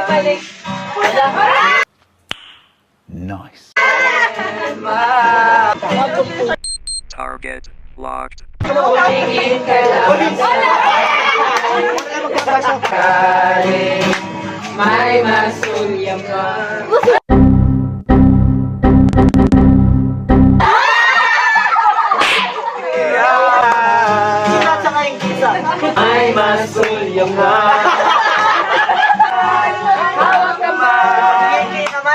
Balik. Nice. Target locked. Tumingin ka lang. May masulyam ka. May masulyam ka. Hawak ka ba?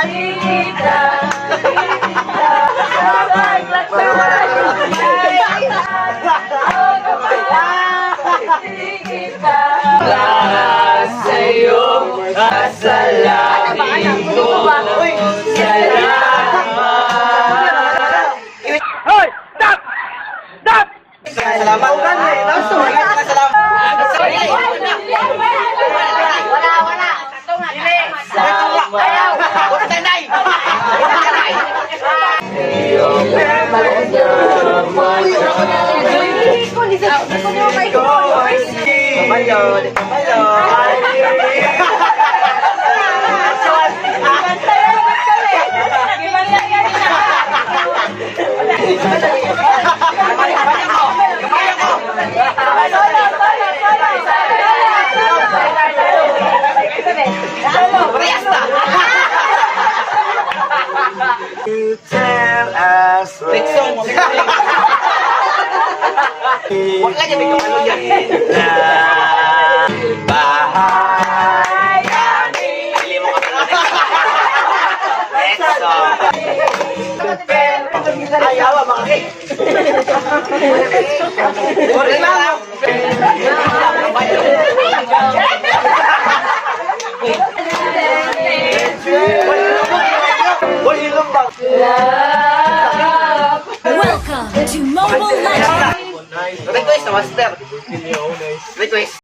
Kita. Sa iyong kasalanan ko. Hoy! Stop! Stop! Salamat. You tell us Next song mo. Huwag lang yung ano yan. bahay Pili mo ka pa. Next song. ayaw mga cake. Sorry lang. Welcome to Mobile Legends! Request na master. Request.